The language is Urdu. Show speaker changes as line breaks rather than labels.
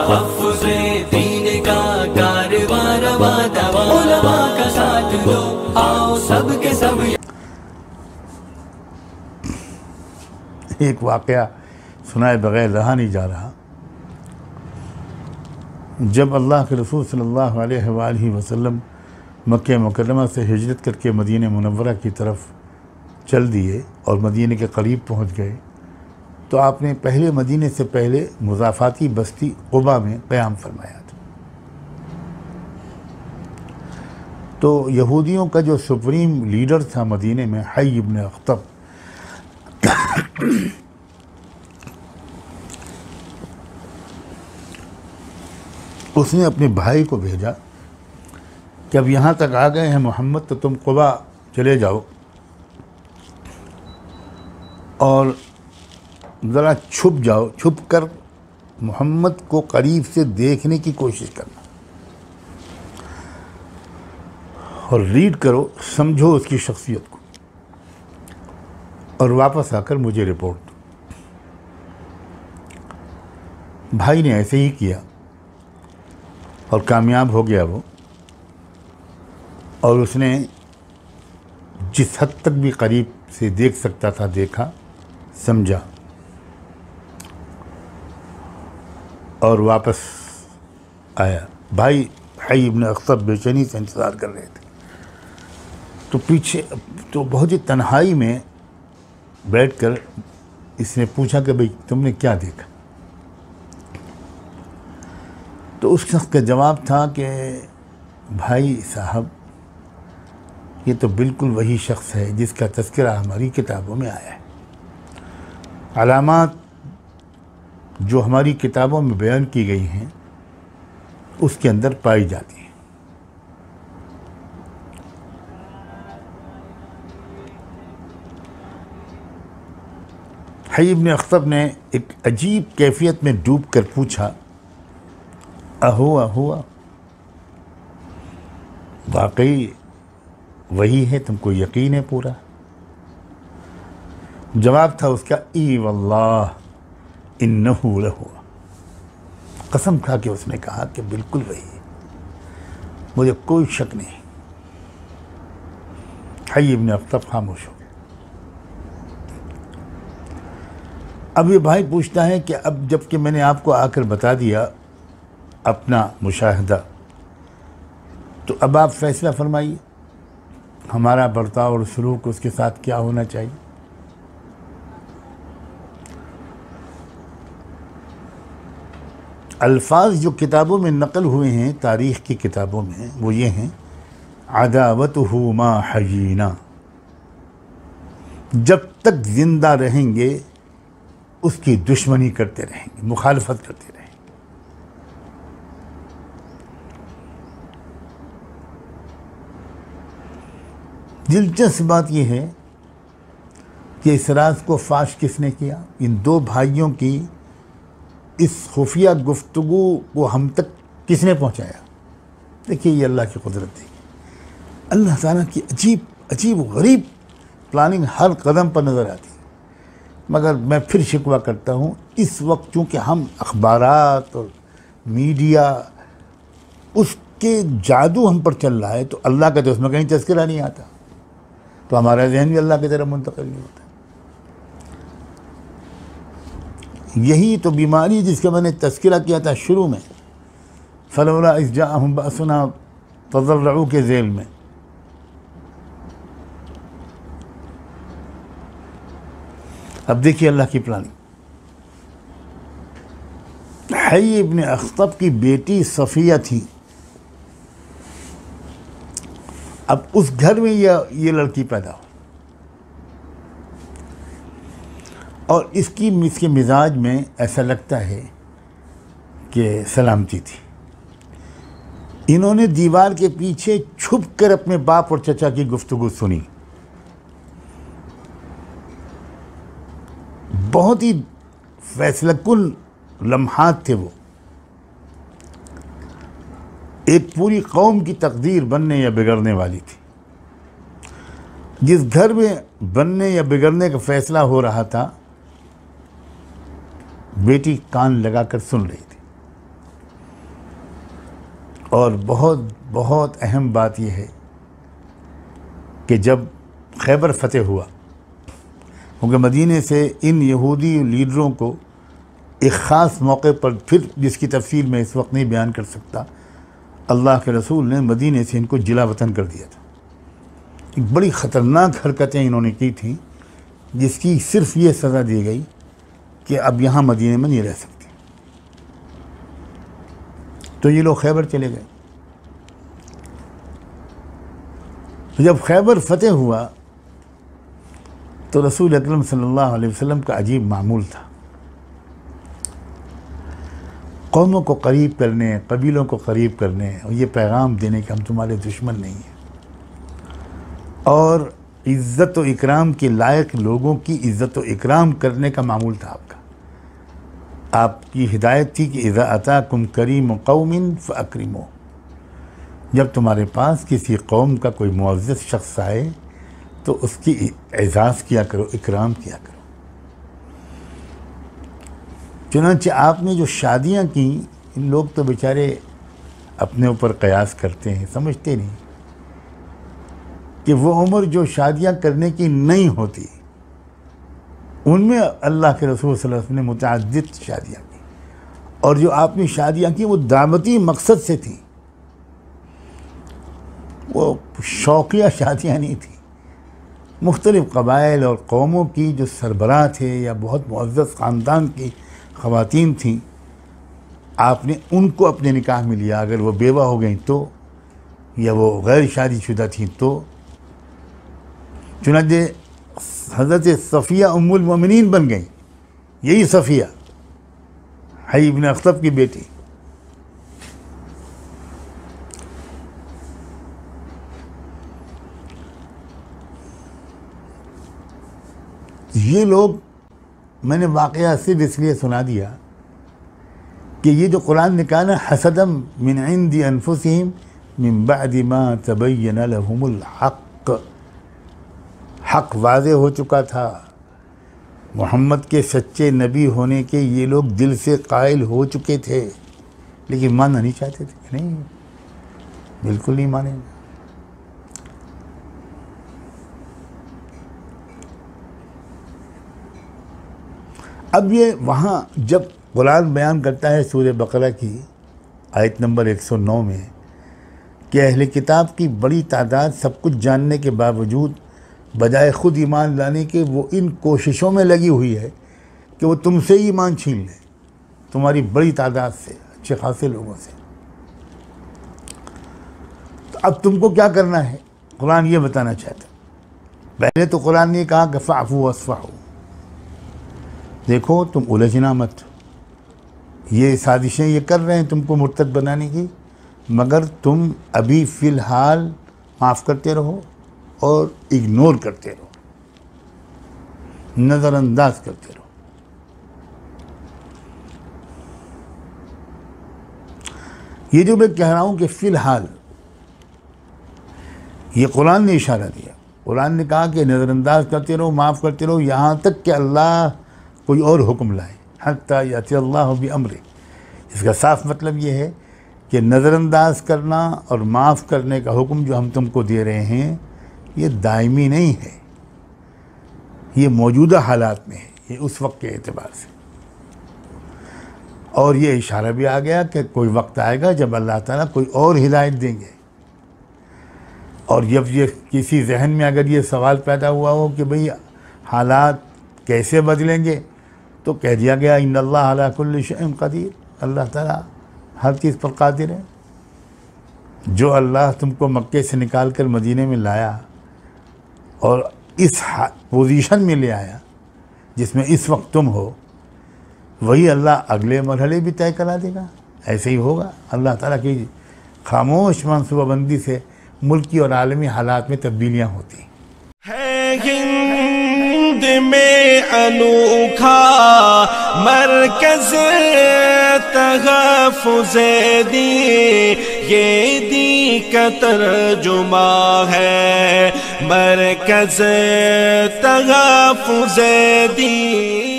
تحفظ دین کا کارواں رواں دواں، علماء کا ساتھ دو آؤ سب کے سب۔
ایک واقعہ سنائے بغیر رہا نہیں جا رہا۔ جب اللہ کے رسول صلی اللہ علیہ وآلہ وسلم مکہ مکرمہ سے ہجرت کر کے مدینہ منورہ کی طرف چل دیے اور مدینہ کے قریب پہنچ گئے تو آپ نے پہلے مدینہ سے پہلے مضافاتی بستی قباء میں قیام فرمایا تھا۔ تو یہودیوں کا جو سپریم لیڈر تھا مدینہ میں، حی ابن اخطب، اس نے اپنے بھائی کو بھیجا کہ اب یہاں تک آ گئے ہیں محمد تو تم قباء چلے جاؤ اور ذرا چھپ جاؤ، چھپ کر محمد کو قریب سے دیکھنے کی کوشش کرنا اور ریڈ کرو، سمجھو اس کی شخصیت کو، اور واپس آ کر مجھے رپورٹ دو۔ بھائی نے ایسے ہی کیا اور کامیاب ہو گیا وہ، اور اس نے جس حد تک بھی قریب سے دیکھ سکتا تھا دیکھا، سمجھا اور واپس آیا۔ بھائی حی ابن اخطب بے چینی سے انتظار کر رہے تھے، تو پیچھے تو بہت ہی تنہائی میں بیٹھ کر اس نے پوچھا کہ بھئی تم نے کیا دیکھا؟ تو اس شخص کا جواب تھا کہ بھائی صاحب یہ تو بالکل وہی شخص ہے جس کا تذکرہ ہماری کتابوں میں آیا ہے، علامات جو ہماری کتابوں میں بیان کی گئی ہیں اس کے اندر پائی جاتی ہیں۔ حی ابن اخطب نے ایک عجیب کیفیت میں ڈوب کر پوچھا، ہوا واقعی وہی ہے؟ تم کو یقین ہے پورا؟ جواب تھا اس کا، ای واللہ انہ لہو، قسم کھا کے اس نے کہا کہ بالکل وہی ہے، مجھے کوئی شک نہیں۔ حی ابن اخطب خاموش ہو گئے۔ اب یہ بھائی پوچھتا ہے کہ اب جب کہ میں نے آپ کو آ کر بتا دیا اپنا مشاہدہ، تو اب آپ فیصلہ فرمائیے ہمارا برتاؤ اور سلوک اس کے ساتھ کیا ہونا چاہیے۔ الفاظ جو کتابوں میں نقل ہوئے ہیں، تاریخ کی کتابوں میں، وہ یہ ہیں، عداوتہ ما حیینا، جب تک زندہ رہیں گے اس کی دشمنی کرتے رہیں گے، مخالفت کرتے رہیں گے۔ دلچسپ بات یہ ہے کہ اس راز کو فاش کس نے کیا؟ ان دو بھائیوں کی اس خفیہ گفتگو کو ہم تک کس نے پہنچایا؟ دیکھیے یہ اللہ کی قدرت دیکھیے، اللہ تعالیٰ کی عجیب غریب پلاننگ ہر قدم پر نظر آتی ہے۔ مگر میں پھر شکوہ کرتا ہوں، اس وقت چونکہ ہم اخبارات اور میڈیا اس کے جادو ہم پر چل رہا ہے، تو اللہ کا تو اس میں کہیں تذکرہ نہیں آتا، تو ہمارا ذہن بھی اللہ کی طرف منتقل نہیں ہوتا۔ یہی تو بیماری جس کا میں نے تذکرہ کیا تھا شروع میں، فلولا اذ جاءہم بأسنا تضرعوا کے ذیل میں۔ اب دیکھیے اللہ کی پلاننگ۔ حی ابن اخطب کی بیٹی صفیہ تھی، اب اس گھر میں یہ لڑکی پیدا ہو، اور اس کے مزاج میں ایسا لگتا ہے کہ سلامتی تھی۔ انہوں نے دیوار کے پیچھے چھپ کر اپنے باپ اور چچا کی گفتگو سنی، بہت ہی فیصلہ کن لمحات تھے وہ، ایک پوری قوم کی تقدیر بننے یا بگڑنے والی تھی۔ جس گھر میں بننے یا بگڑنے کا فیصلہ ہو رہا تھا، بیٹی کان لگا کر سن رہی تھی۔ اور بہت بہت اہم بات یہ ہے کہ جب خیبر فتح ہوا، کیونکہ مدینے سے ان یہودی لیڈروں کو ایک خاص موقع پر، پھر جس کی تفصیل میں اس وقت نہیں بیان کر سکتا، اللہ کے رسول نے مدینے سے ان کو جلا وطن کر دیا تھا۔ ایک بڑی خطرناک حرکتیں انہوں نے کی تھیں، جس کی صرف یہ سزا دی گئی کہ اب یہاں مدینے میں نہیں رہ سکتے۔ تو یہ لوگ خیبر چلے گئے۔ جب خیبر فتح ہوا تو رسول اکرم صلی اللہ علیہ وسلم کا عجیب معمول تھا، قوموں کو قریب کرنے، قبیلوں کو قریب کرنے اور یہ پیغام دینے کہ ہم تمہارے دشمن نہیں ہیں، اور عزت و اکرام کے لائق لوگوں کی عزت و اکرام کرنے کا معمول تھا آپ کا۔ آپ کی ہدایت تھی کہ اذا اتاکم کریم قوم فاکرموا، جب تمہارے پاس کسی قوم کا کوئی معزز شخص آئے تو اس کی اعزاز کیا کرو، اکرام کیا کرو۔ چنانچہ آپ نے جو شادیاں کیں، ان لوگ تو بیچارے اپنے اوپر قیاس کرتے ہیں، سمجھتے نہیں کہ وہ عمر جو شادیاں کرنے کی نہیں ہوتی، ان میں اللہ کے رسول صلی اللہ علیہ وسلم نے متعدد شادیاں کی، اور جو آپ نے شادیاں کی وہ دعوتی مقصد سے تھیں، وہ شوقیہ شادیاں نہیں تھیں۔ مختلف قبائل اور قوموں کی جو سربراہ تھے یا بہت معزز خاندان کی خواتین تھیں، آپ نے ان کو اپنے نکاح میں لیا، اگر وہ بیوہ ہو گئیں تو، یا وہ غیر شادی شدہ تھیں تو۔ چنانچہ حضرت صفیہ ام المومنین بن گئیں، یہی صفیہ حی ابن اخطب کی بیٹی۔ یہ لوگ، میں نے واقعہ صرف اس لیے سنا دیا کہ یہ جو قرآن نے کہا نا حسدم من عند انفسہم من بعد ما تبین لہم الحق، حق واضح ہو چکا تھا، محمد کے سچے نبی ہونے کے یہ لوگ دل سے قائل ہو چکے تھے، لیکن ماننا نہیں چاہتے تھے، نہیں بالکل نہیں مانیں گے۔ اب یہ وہاں جب قرآن بیان کرتا ہے سورہ بقرہ کی آیت نمبر 109 میں کہ اہل کتاب کی بڑی تعداد سب کچھ جاننے کے باوجود بجائے خود ایمان لانے کے وہ ان کوششوں میں لگی ہوئی ہے کہ وہ تم سے ایمان چھین لیں، تمہاری بڑی تعداد سے، اچھے خاصے لوگوں سے۔ تو اب تم کو کیا کرنا ہے، قرآن یہ بتانا چاہتا۔ پہلے تو قرآن نے کہا کہ فاعفوا واصفحوا، دیکھو تم الجھنا مت، یہ سازشیں یہ کر رہے ہیں تم کو مرتد بنانے کی، مگر تم ابھی فی الحال معاف کرتے رہو اور اگنور کرتے رہو، نظر انداز کرتے رہو۔ یہ جو میں کہہ رہا ہوں کہ فی الحال، یہ قرآن نے اشارہ دیا، قرآن نے کہا کہ نظر انداز کرتے رہو، معاف کرتے رہو، یہاں تک کہ اللہ کوئی اور حکم لائے، حتیٰ یأتی اللہ بأمرہ۔ اس کا صاف مطلب یہ ہے کہ نظر انداز کرنا اور معاف کرنے کا حکم جو ہم تم کو دے رہے ہیں یہ دائمی نہیں ہے، یہ موجودہ حالات میں ہے، یہ اس وقت کے اعتبار سے۔ اور یہ اشارہ بھی آ گیا کہ کوئی وقت آئے گا جب اللہ تعالیٰ کوئی اور ہدایت دیں گے۔ اور جب یہ کسی ذہن میں اگر یہ سوال پیدا ہوا ہو کہ بھئی حالات کیسے بدلیں گے، تو کہہ دیا گیا ان اللہ علی کل شیء قدیر، اللہ تعالیٰ ہر چیز پر قادر ہے۔ جو اللہ تم کو مکے سے نکال کر مدینے میں لایا اور اس پوزیشن میں لے آیا جس میں اس وقت تم ہو، وہی اللہ اگلے مرحلے بھی طے کرا دے گا، ایسے ہی ہوگا۔ اللہ تعالیٰ کی خاموش منصوبہ بندی سے ملکی اور عالمی حالات میں تبدیلیاں ہوتی ہیں۔
ہند میں انوکھا مرکز تحفظ دی، یہ دی کا ترجمہ ہے مرکز تحفظ دی۔